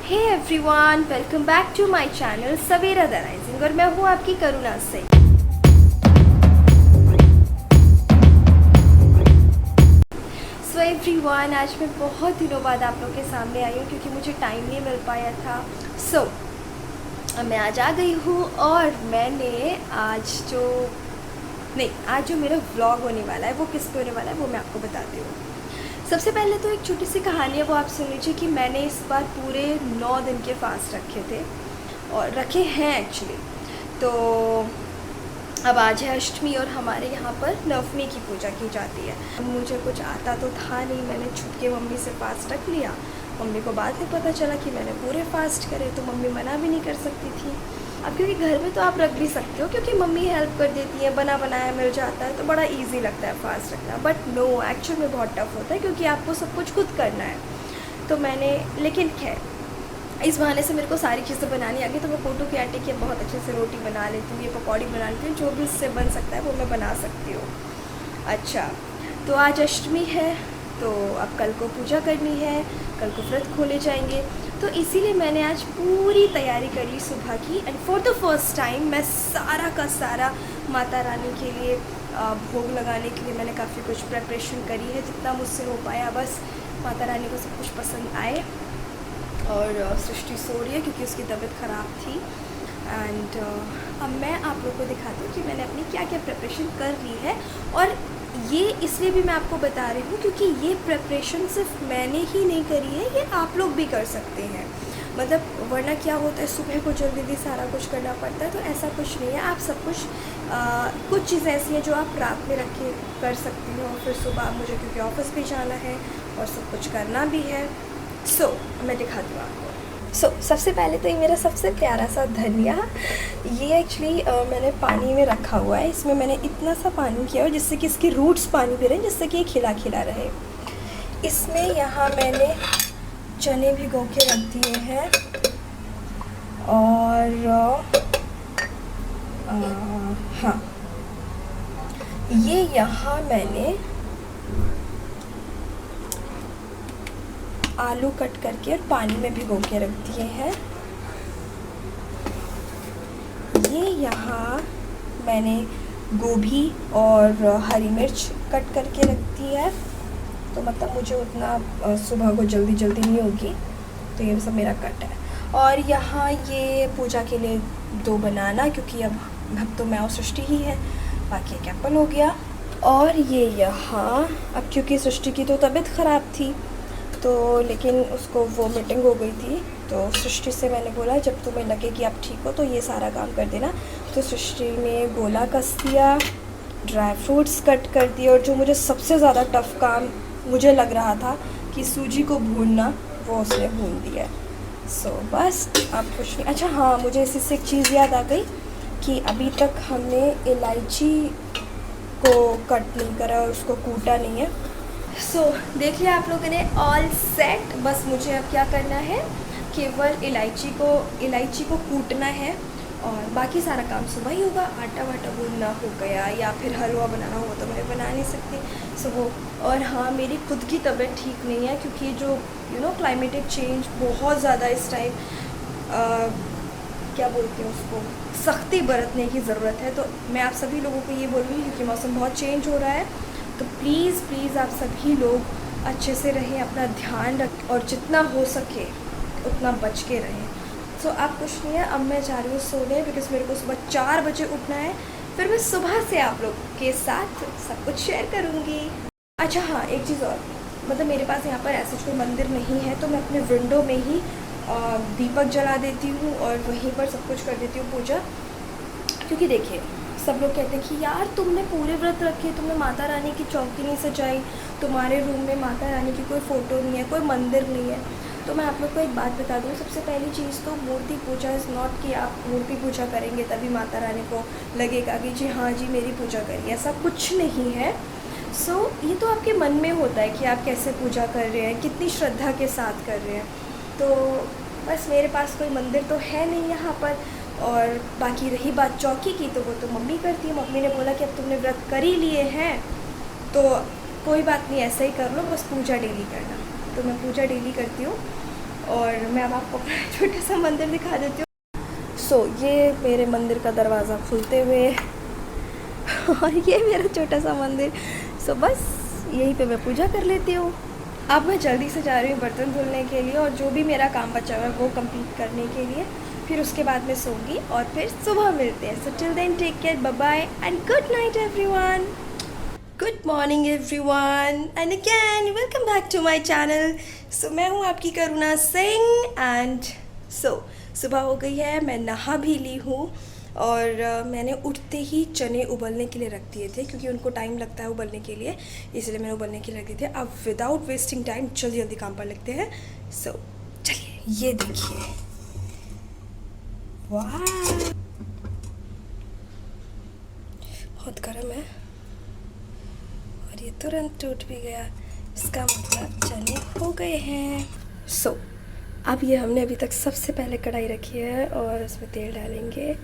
Hey everyone, welcome back to my channel Savera the rising और मैं हूँ आपकी करुणा से। सो एवरीवन, आज मैं बहुत दिनों बाद आप लोगों के सामने आई हूँ क्योंकि मुझे टाइम नहीं मिल पाया था। मैं आज आ गई हूँ और मैंने आज जो मेरा व्लॉग होने वाला है वो किस पे होने वाला है वो मैं आपको बताती हूँ। सबसे पहले तो एक छोटी सी कहानी है, वो आप सुन लीजिए कि मैंने इस बार पूरे 9 दिन के फास्ट रखे थे और रखे हैं एक्चुअली। तो अब आज है अष्टमी और हमारे यहाँ पर नवमी की पूजा की जाती है। मुझे कुछ आता तो था नहीं, मैंने छुप के मम्मी से फास्ट रख लिया। मम्मी को बाद में पता चला कि मैंने पूरे फास्ट करे, तो मम्मी मना भी नहीं कर सकती थी। अब क्योंकि घर में तो आप रख भी सकते हो क्योंकि मम्मी हेल्प कर देती है, बना बनाया मिल जाता है, तो बड़ा इजी लगता है फास्ट रखना। बट नो, एक्चुअल में बहुत टफ होता है क्योंकि आपको सब कुछ खुद करना है। तो मैंने, लेकिन खैर इस बहाने से मेरे को सारी चीज़ें बनानी आ गई। तो मैं फोटो की आटे की बहुत अच्छे से रोटी बना लेती हूँ, ये पकौड़ी बना लेती हूँ, जो भी इससे बन सकता है वो मैं बना सकती हूँ। अच्छा, तो आज अष्टमी है, तो अब कल को पूजा करनी है, कल को व्रत खोले जाएंगे। तो इसीलिए मैंने आज पूरी तैयारी करी सुबह की, and for the first time मैं सारा का सारा माता रानी के लिए भोग लगाने के लिए मैंने काफ़ी कुछ प्रिपरेशन करी है, जितना मुझसे हो पाया। बस माता रानी को सब कुछ पसंद आए। और सृष्टि सो रही है क्योंकि उसकी तबीयत ख़राब थी। एंड अब मैं आप लोगों को दिखाती हूँ कि मैंने अपनी क्या क्या प्रिपरेशन कर ली है। और ये इसलिए भी मैं आपको बता रही हूँ क्योंकि ये प्रिपरेशन सिर्फ मैंने ही नहीं करी है, ये आप लोग भी कर सकते हैं। मतलब वरना क्या होता है, सुबह को जल्दी सारा कुछ करना पड़ता है, तो ऐसा कुछ नहीं है। आप सब कुछ कुछ चीज़ें ऐसी हैं जो आप रात में रख के कर सकती हो, फिर सुबह मुझे क्योंकि ऑफिस भी जाना है और सब कुछ करना भी है। मैं दिखाती हूँ आपको। सबसे पहले तो ये मेरा सबसे प्यारा सा धनिया, ये एक्चुअली मैंने पानी में रखा हुआ है। इसमें मैंने इतना सा पानी किया है जिससे कि इसके रूट्स पानी पी रहे हैं, जिससे कि ये खिला खिला रहे। इसमें यहाँ मैंने चने भिगो के रख दिए हैं और हाँ, ये यहाँ मैंने आलू कट करके और पानी में भिगो के रख दिए हैं। ये यहाँ मैंने गोभी और हरी मिर्च कट करके रख दी है, तो मतलब मुझे उतना सुबह को जल्दी नहीं होगी, तो ये सब मेरा कट है। और यहाँ ये पूजा के लिए 2 बनाना, क्योंकि अब तो मैं और सृष्टि ही है, बाकी एक एप्पल हो गया। और ये यहाँ, अब क्योंकि सृष्टि की तो तबीयत ख़राब थी, तो लेकिन उसको वो मीटिंग हो गई थी, तो सृष्टि से मैंने बोला जब तुम्हें लगे कि आप ठीक हो तो ये सारा काम कर देना। तो सृष्टि ने गोला कस दिया, ड्राई फ्रूट्स कट कर दिए, और जो मुझे सबसे ज़्यादा टफ़ काम मुझे लग रहा था कि सूजी को भूनना, वो उसने भून दिया। बस अब कुछ नहीं। अच्छा हाँ, मुझे इसी से एक चीज़ याद आ गई कि अभी तक हमने इलायची को कट नहीं करा और उसको कूटा नहीं है। देख लिया आप लोगों ने, ऑल सेट। बस मुझे अब क्या करना है, केवल इलायची को कूटना है और बाकी सारा काम सुबह ही होगा। आटा वाटा गूंदना हो गया या फिर हलवा बनाना हो तो मैं बना नहीं सकती। वो और हाँ, मेरी खुद की तबीयत ठीक नहीं है क्योंकि जो क्लाइमेटिक चेंज बहुत ज़्यादा इस टाइम, क्या बोलते हैं उसको, सख्ती बरतने की ज़रूरत है। तो मैं आप सभी लोगों को ये बोलूँगी क्योंकि मौसम बहुत चेंज हो रहा है, तो प्लीज़ आप सभी लोग अच्छे से रहें, अपना ध्यान रखें और जितना हो सके उतना बच के रहें। आप कुछ नहीं है, अब मैं जा रही हूँ सोने, बिकॉज़ मेरे को सुबह 4 बजे उठना है। फिर मैं सुबह से आप लोग के साथ सब कुछ शेयर करूँगी। अच्छा हाँ, एक चीज़ और, मतलब मेरे पास यहाँ पर ऐसा कोई मंदिर नहीं है, तो मैं अपने विंडो में ही दीपक जला देती हूँ और वहीं पर सब कुछ कर देती हूँ पूजा। क्योंकि देखिए, सब लोग कहते हैं कि यार तुमने पूरे व्रत रखे, तुमने माता रानी की चौकी नहीं सजाई, तुम्हारे रूम में माता रानी की कोई फ़ोटो नहीं है, कोई मंदिर नहीं है। तो मैं आप लोग को एक बात बता दूँ, सबसे पहली चीज़ तो मूर्ति पूजा इज़ नॉट कि आप मूर्ति पूजा करेंगे तभी माता रानी को लगेगा कि जी हाँ जी मेरी पूजा करिए, ऐसा कुछ नहीं है। ये तो आपके मन में होता है कि आप कैसे पूजा कर रहे हैं, कितनी श्रद्धा के साथ कर रहे हैं। तो बस मेरे पास कोई मंदिर तो है नहीं यहाँ पर। और बाकी रही बात चौकी की, तो वो तो मम्मी करती है। मम्मी ने बोला कि अब तुमने व्रत कर ही लिए हैं तो कोई बात नहीं, ऐसा ही कर लो, बस पूजा डेली करना। तो मैं पूजा डेली करती हूँ और मैं अब आपको अपना छोटा सा मंदिर दिखा देती हूँ। सो ये मेरे मंदिर का दरवाज़ा खुलते हुए और ये मेरा छोटा सा मंदिर। सो बस यहीं पे मैं पूजा कर लेती हूँ। अब मैं जल्दी से जा रही हूँ बर्तन धुलने के लिए और जो भी मेरा काम बचा हुआ है वो कंप्लीट करने के लिए। फिर उसके बाद मैं सोऊंगी और फिर सुबह मिलते हैं। So till then take care, bye bye and good night everyone. Good morning everyone and again welcome back to my channel. So मैं हूँ आपकी करुणा सिंह एंड सुबह हो गई है, मैं नहा भी ली हूँ और मैंने उठते ही चने उबलने के लिए रख दिए थे क्योंकि उनको टाइम लगता है उबलने के लिए, इसलिए मैंने उबलने के लिए रख दिए थे। अब विदाउट वेस्टिंग टाइम जल्दी जल्दी काम पर लगते हैं। सो चलिए, ये देखिए, वाह बहुत गर्म है और ये तुरंत टूट भी गया, इसका मतलब चने हो गए हैं। अब ये हमने अभी तक सबसे पहले कढ़ाई रखी है और उसमें तेल डालेंगे।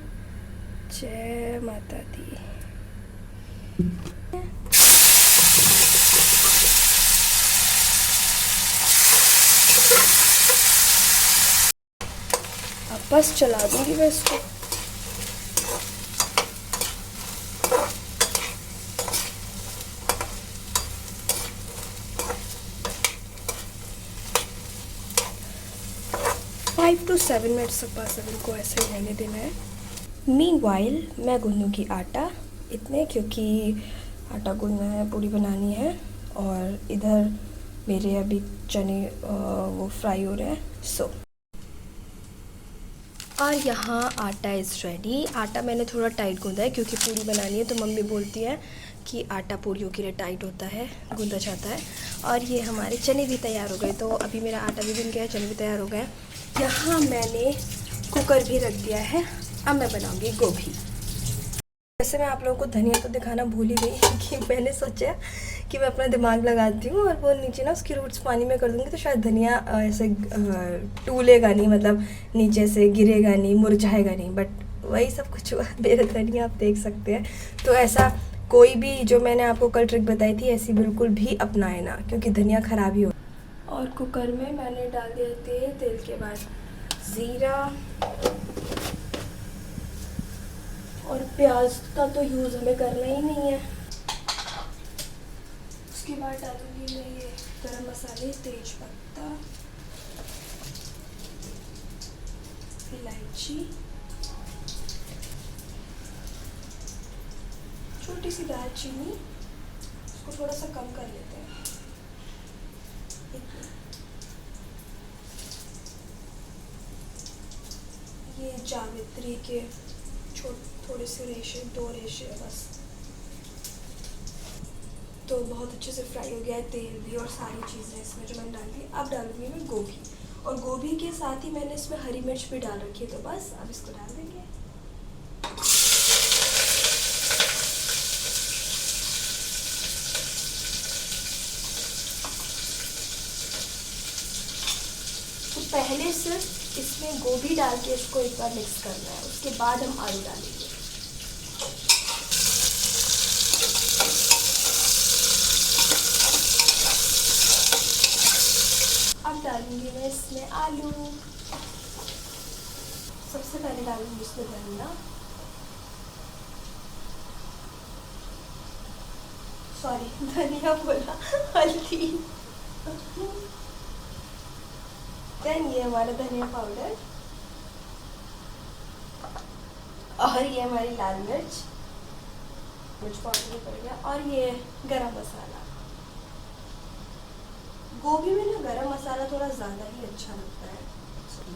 जय माता दी। अब बस चला दूंगी मैं इसको। फाइव टू 7 मिनट्स तक बस अब इनको ऐसे ही रहने देना है। मीनवाइल मैं गूंदूँगी आटा इतने, क्योंकि आटा गूंदना है, पूड़ी बनानी है और इधर मेरे अभी चने वो फ्राई हो रहे हैं। और यहाँ आटा इज़ रेडी। आटा मैंने थोड़ा टाइट गूंदा है क्योंकि पूड़ी बनानी है, तो मम्मी बोलती है कि आटा पूड़ियों के लिए टाइट होता है, गूंदा जाता है। और ये हमारे चने भी तैयार हो गए, तो अभी मेरा आटा भी बन गया है, चने भी तैयार हो गए। यहाँ मैंने कुकर भी रख दिया है, अब मैं बनाऊंगी गोभी। वैसे मैं आप लोगों को धनिया तो दिखाना भूल ही गई कि मैंने सोचा कि मैं अपना दिमाग लगाती हूँ और वो नीचे ना उसकी रूट्स पानी में कर दूँगी तो शायद धनिया ऐसे टूलेगा नहीं, मतलब नीचे से गिरेगा नहीं, मुरझाएगा नहीं। बट वही सब कुछ हुआ मेरा धनिया, आप देख सकते हैं। तो ऐसा कोई भी जो मैंने आपको कल ट्रिक बताई थी ऐसी बिल्कुल भी अपनाए ना, क्योंकि धनिया ख़राब ही हो। और कुकर में मैंने डाल दिया तेल, तेल के बाद ज़ीरा और प्याज का तो यूज़ हमें करना ही नहीं है। उसके बाद डालूंगी मैं ये गरम मसाले, तेज पत्ता, इलायची, छोटी सी दालचीनी, उसको थोड़ा सा कम कर लेते हैं। ये जावित्री के थोड़े से रेशे, 2 रेशे बस। तो बहुत अच्छे से फ्राई हो गया है, तेल भी और सारी चीज़ें इसमें जो मैंने डाली। अब डालूंगी मैं गोभी, और गोभी के साथ ही मैंने इसमें हरी मिर्च भी डाल रखी है। तो बस अब इसको डाल देंगे। तो पहले सिर्फ इसमें गोभी डाल के इसको एक बार मिक्स करना है, उसके बाद हम आलू डालेंगे। अब डालूंगी मैं इसमें आलू। सबसे पहले डालूंगी इसमें धनिया, धनिया बोला, हल्दी। देन ये हमारा धनिया पाउडर और ये हमारी लाल मिर्च पाउडर भी पड़ गया, और ये गरम मसाला। गोभी में ना गरम मसाला थोड़ा ज़्यादा ही अच्छा लगता है।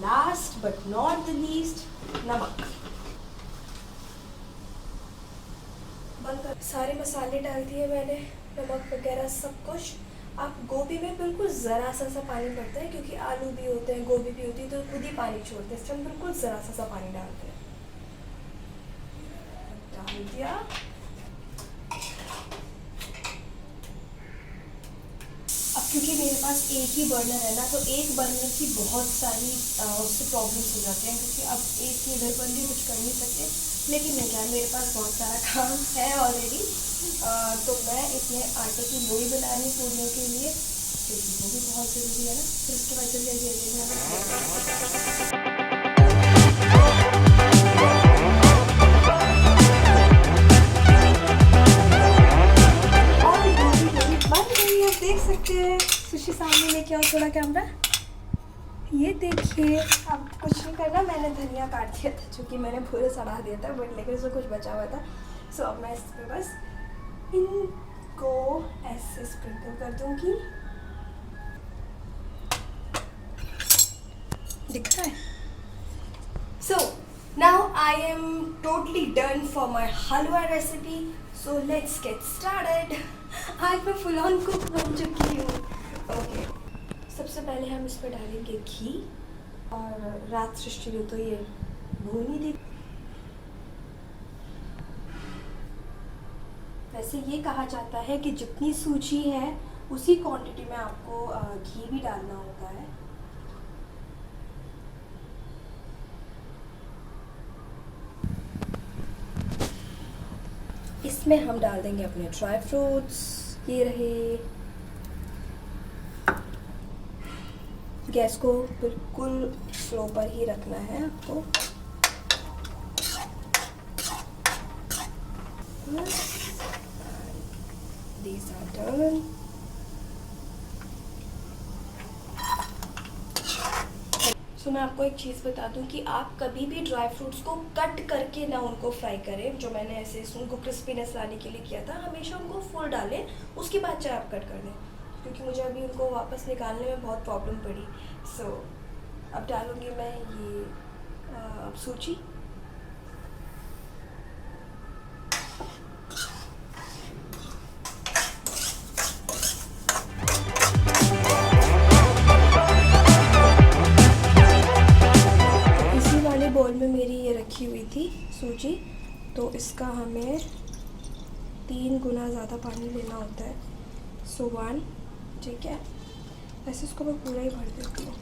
Last but not the least, नमक। सारे मसाले डाल दिए मैंने, नमक वगैरह सब कुछ। अब गोभी में बिल्कुल ज़रा सा पानी पड़ता है क्योंकि आलू भी होते हैं, गोभी भी होती है, तो खुद ही पानी छोड़ते हैं। इसमें बिल्कुल ज़रा सा पानी डालते हैं। डाल दिया। क्योंकि मेरे पास एक ही बर्नर है ना, तो एक बर्नर की बहुत सारी उससे प्रॉब्लम्स हो जाते हैं, क्योंकि अब एक ही इधर पर भी कुछ कर नहीं सकते। लेकिन नहीं, क्या मेरे पास बहुत सारा काम है ऑलरेडी। तो मैं इसमें आटे की लोई बना रही हूँ पूड़ियों के लिए। क्योंकि वो भी बहुत ज़रूरी है ना। फिर उसके बाद जल्दी जल्दी बन गई है, देख सकते हैं। सुशी सामने लेके आओ थोड़ा कैमरा। ये देखिए, अब कुछ नहीं करना, मैंने धनिया काट दिया था क्योंकि मैंने पूरे सड़ा दिया था, बट लेकिन उसमें कुछ बचा हुआ था। सो अब मैं इस पर बस इनको ऐसे स्प्रिंकल कर दूंगी। दिख रहा है? So now I am totally done for my halwa recipe. So let's get started. आज मैं फुल ऑन कुक बन चुकी हूँ। ओके, सबसे पहले हम इस पर डालेंगे घी। और रात सृष्टि ने तो ये भून ही दी। वैसे ये कहा जाता है कि जितनी सूजी है उसी क्वांटिटी में आपको घी भी डालना होता है। इसमें हम डाल देंगे अपने ड्राई फ्रूट्स। ये रहे। गैस को बिल्कुल स्लो पर ही रखना है आपको। These are done. So, मैं आपको एक चीज़ बता दूं कि आप कभी भी ड्राई फ्रूट्स को कट करके ना उनको फ्राई करें, जो मैंने ऐसे उनको क्रिस्पीनेस लाने के लिए किया था। हमेशा उनको फुल डालें, उसके बाद चाहे आप कट कर दें, क्योंकि मुझे अभी उनको वापस निकालने में बहुत प्रॉब्लम पड़ी। सो अब डालूँगी मैं ये सूजी। बोल में मेरी ये रखी हुई थी सूजी, तो इसका हमें 3 गुना ज़्यादा पानी लेना होता है। सो 1, ठीक है। वैसे इसको मैं पूरा ही भर देती हूँ।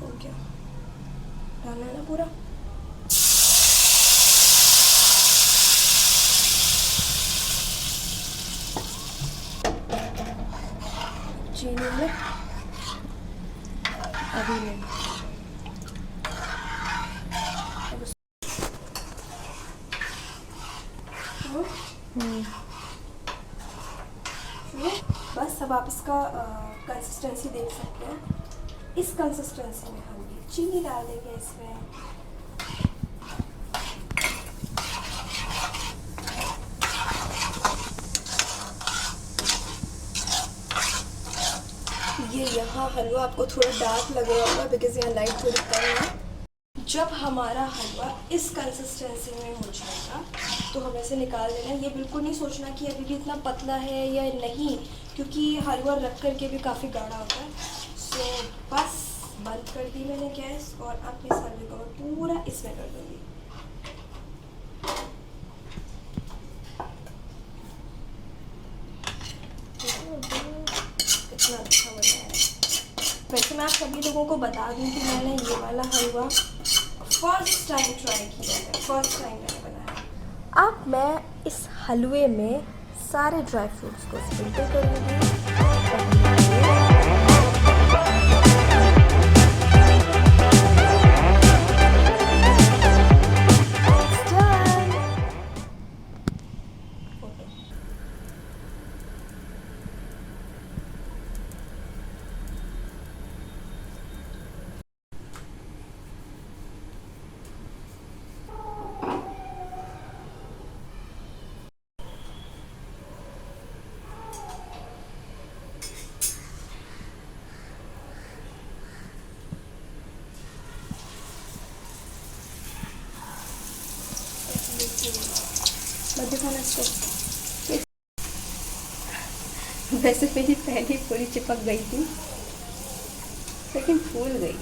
हो गया, डालना है ना पूरा। चीनी में अभी नहीं, बस अब आप इसका कंसिस्टेंसी देख सकते हैं। इस कंसिस्टेंसी में हम ये चीनी डाल देंगे इसमें। ये यहाँ हलवा आपको थोड़ा डार्क लग रहा होगा बिकॉज यहाँ लाइट थोड़ी कम है। जब हमारा हलवा इस कंसिस्टेंसी में हो जाएगा तो हमें इसे निकाल देना है। ये बिल्कुल नहीं सोचना कि अभी भी इतना पतला है या नहीं, क्योंकि हलवा रख करके भी काफ़ी गाढ़ा होता है। सो बस बंद कर दी मैंने गैस, और अब इस हलवे को मैं पूरा इसमें कर दूँगी। कितना अच्छा बना है। वैसे मैं आप सभी लोगों को बता दूं कि मैंने ये वाला हलवा फर्स्ट टाइम ट्राई किया है, फर्स्ट टाइम मैंने बनाया। अब मैं इस हलवे में सारे ड्राई फ्रूट्स को स्प्रिंकल करूँगी। वैसे मेरी पहली पूरी चिपक गई थी, लेकिन फूल गई।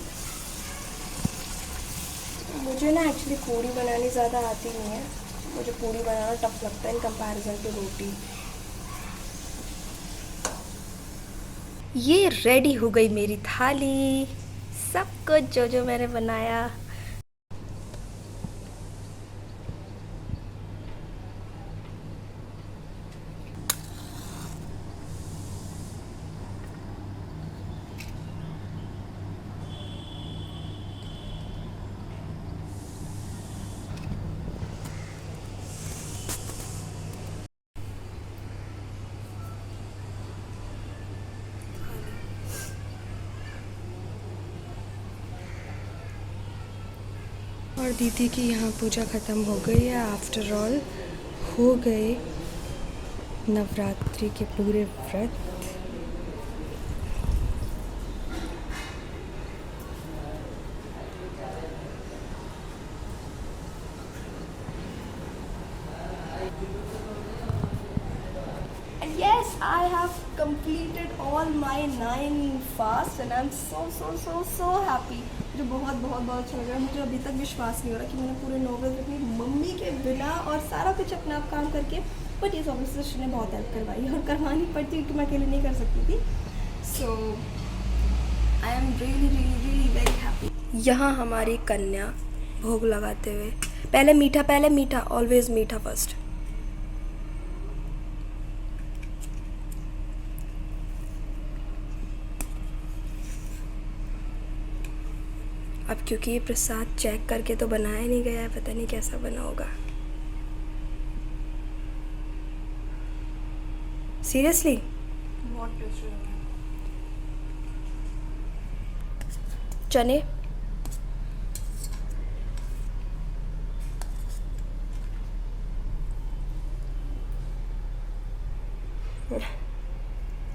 मुझे ना एक्चुअली पूड़ी बनानी ज़्यादा आती नहीं है। मुझे पूड़ी बनाना टफ लगता है इन कंपैरिजन टू रोटी। ये रेडी हो गई मेरी थाली, सब कुछ जो जो मैंने बनाया। और दीदी की यहाँ पूजा ख़त्म हो गई है। आफ्टर ऑल हो गए नवरात्रि के पूरे व्रत। And yes, I have completed all my 9 fasts and I'm so happy. मुझे बहुत बहुत बहुत अच्छा लग रहा है। मुझे अभी तक विश्वास नहीं हो रहा कि मैंने पूरे 9 व्रत अपनी मम्मी के बिना और सारा कुछ अपना आप काम करके, बट ये ऑब्वियसली ने बहुत हेल्प करवाई और करवानी पड़ती क्योंकि मैं अकेले नहीं कर सकती थी। So I am really very happy. यहाँ हमारी कन्या भोग लगाते हुए पहले मीठा, ऑलवेज मीठा फर्स्ट। अब क्योंकि ये प्रसाद चेक करके तो बनाया नहीं गया है, पता नहीं कैसा बना होगा। सीरियसली बहुत टेस्टी लग रहा है। चने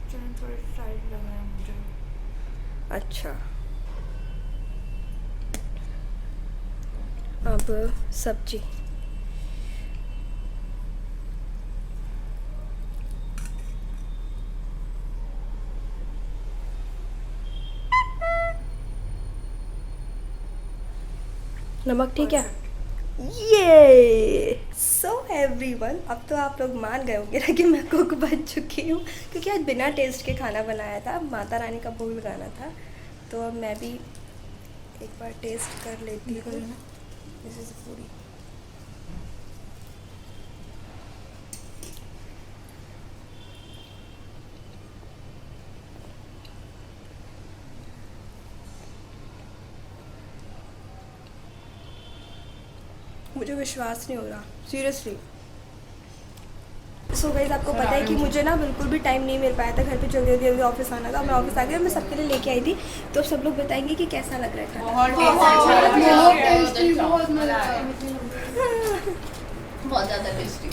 चने थोड़े फ्राइड लग रहे हैं मुझे। अच्छा, अब सब्जी। नमक ठीक है। ये सो एवरीवन, अब तो आप लोग मान गए होंगे ना कि मैं कुक बन चुकी हूँ, क्योंकि आज बिना टेस्ट के खाना बनाया था। माता रानी का भोग लगाना था, तो अब मैं भी एक बार टेस्ट कर लेती हूँ। दिस इज पूरी। मुझे विश्वास नहीं हो रहा सीरियसली। सो गाइस, आपको पता है कि मुझे ना बिल्कुल भी टाइम नहीं मिल पाया था घर पे, जल्दी ऑफिस आना था। मैं ऑफिस आ गया, मैं सबके लिए लेके आई थी। तो सब लोग बताएंगे कि कैसा लग रहा है खाना। बहुत ज़्यादा टेस्टी।